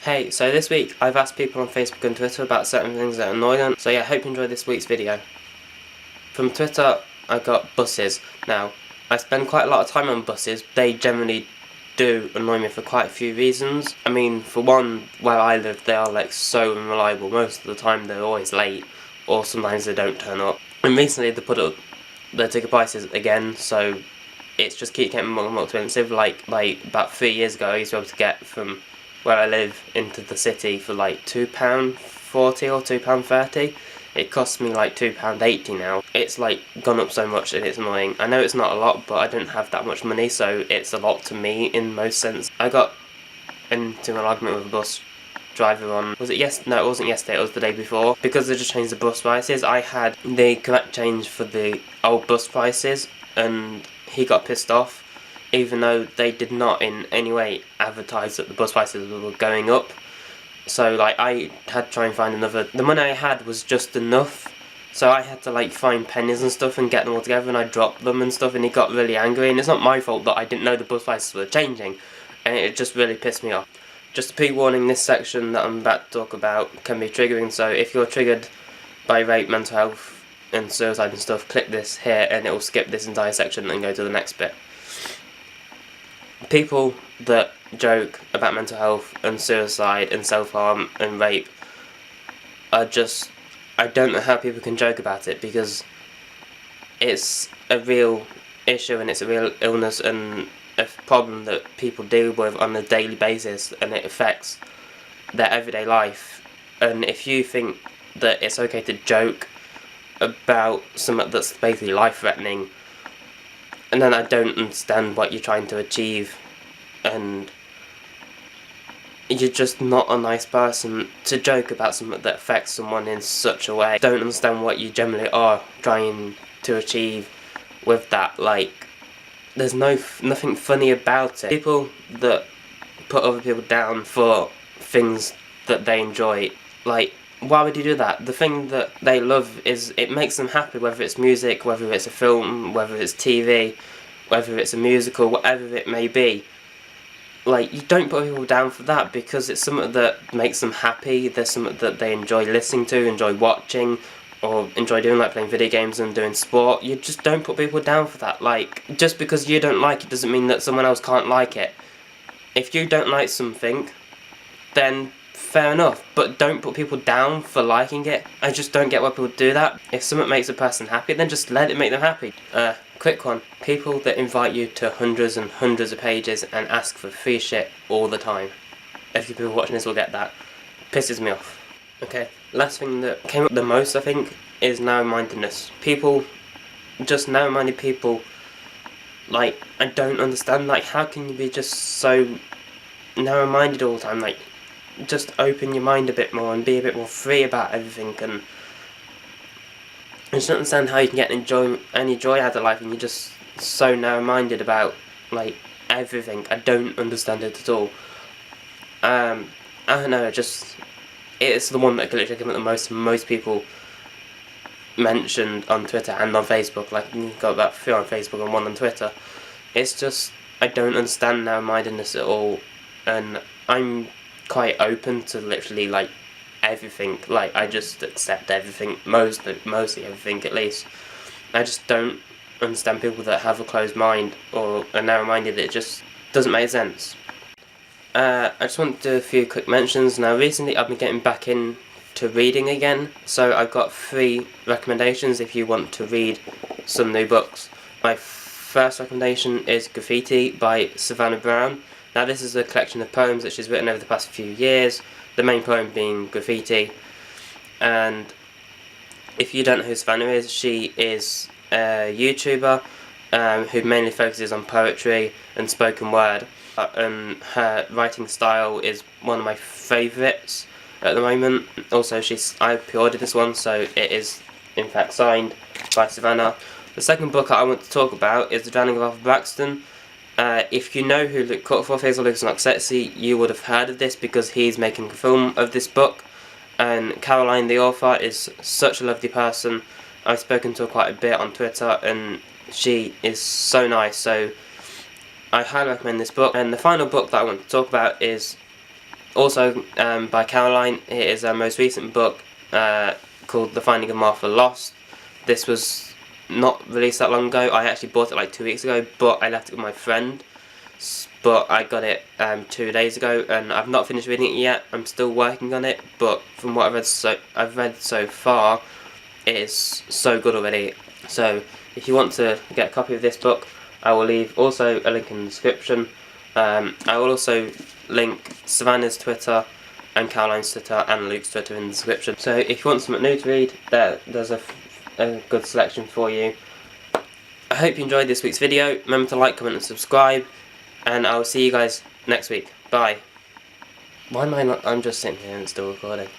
Hey, so this week I've asked people on Facebook and Twitter about certain things that annoy them, so yeah, I hope you enjoyed this week's video. From Twitter, I got buses. Now, I spend quite a lot of time on buses. They generally do annoy me for quite a few reasons. I mean, for one, where I live, they are like so unreliable. Most of the time they're always late, or sometimes they don't turn up. And recently they put up their ticket prices again, so it's just keep getting more and more expensive. Like about 3 years ago, I used to be able to get from where I live into the city for like £2.40 or £2.30. It costs me like £2.80 now. It's like gone up so much and it's annoying. I know it's not a lot, but I don't have that much money, so it's a lot to me in most sense. I got into an argument with a bus driver on, no, it wasn't yesterday, it was the day before. Because they just changed the bus prices, I had the correct change for the old bus prices, and he got pissed off, even though they did not in any way advertise that the bus prices were going up. So like I had to try and find another, the money I had was just enough, so I had to like find pennies and stuff and get them all together, and I dropped them and stuff, and he got really angry. And it's not my fault that I didn't know the bus prices were changing, and it just really pissed me off. Just a pre-warning, this section that I'm about to talk about can be triggering, so if you're triggered by rape, mental health and suicide and stuff, click this here and it will skip this entire section and go to the next bit. People that joke about mental health and suicide and self-harm and rape are just, I don't know how people can joke about it, because it's a real issue and it's a real illness and a problem that people deal with on a daily basis, and it affects their everyday life. And if you think that it's okay to joke about something that's basically life-threatening, and then I don't understand what you're trying to achieve, and you're just not a nice person to joke about something that affects someone in such a way. I don't understand what you generally are trying to achieve with that. Like, there's nothing funny about it. People that put other people down for things that they enjoy, like, why would you do that? The thing that they love is, it makes them happy, whether it's music, whether it's a film, whether it's TV, whether it's a musical, whatever it may be. Like, you don't put people down for that because it's something that makes them happy. There's something that they enjoy listening to, enjoy watching, or enjoy doing, like playing video games and doing sport. You just don't put people down for that. Like, just because you don't like it doesn't mean that someone else can't like it. If you don't like something, then fair enough, but don't put people down for liking it. I just don't get why people do that. If something makes a person happy, then just let it make them happy. Quick one. People that invite you to hundreds and hundreds of pages and ask for free shit all the time. A few people watching this will get that. Pisses me off. Okay, last thing that came up the most, I think, is narrow-mindedness. People, just narrow-minded people, like, I don't understand, like, how can you be just so narrow-minded all the time? Like, just open your mind a bit more and be a bit more free about everything. And I just don't understand how you can get any joy out of life and you're just so narrow-minded about, like, everything. I don't understand it at all. I don't know, it's the one that literally came up the most. Most people mentioned on Twitter and on Facebook. Like, you've got about 3 on Facebook and 1 on Twitter. It's just, I don't understand narrow-mindedness at all, and I'm quite open to literally, like, everything. Like, I just accept everything, mostly everything at least. I just don't understand people that have a closed mind or are narrow-minded. It just doesn't make sense. I just want to do a few quick mentions. Now, recently I've been getting back into reading again, so I've got 3 recommendations if you want to read some new books. My first recommendation is Graffiti by Savannah Brown. Now, this is a collection of poems that she's written over the past few years, the main poem being Graffiti. And if you don't know who Savannah is, she is a YouTuber who mainly focuses on poetry and spoken word. And her writing style is one of my favourites at the moment. Also, I pre-ordered this one, so it is in fact signed by Savannah. The second book I want to talk about is The Drowning of Arthur Braxton. If you know who Luke Cuttleforth is or Luke's Not Sexy, you would have heard of this because he's making a film of this book. And Caroline, the author, is such a lovely person. I've spoken to her quite a bit on Twitter and she is so nice, so I highly recommend this book. And the final book that I want to talk about is Also by Caroline. It is her most recent book called The Finding of Martha Lost. This was not released that long ago. I actually bought it like 2 weeks ago, but I left it with my friend. But I got it 2 days ago, and I've not finished reading it yet. I'm still working on it, but from what I've read so far, it is so good already. So if you want to get a copy of this book, I will leave also a link in the description. I will also link Savannah's Twitter and Caroline's Twitter and Luke's Twitter in the description. So if you want something new to read, there's a good selection for you. I hope you enjoyed this week's video. Remember to like, comment and subscribe, and I will see you guys next week. Bye. Why am I not? I'm just sitting here and still recording.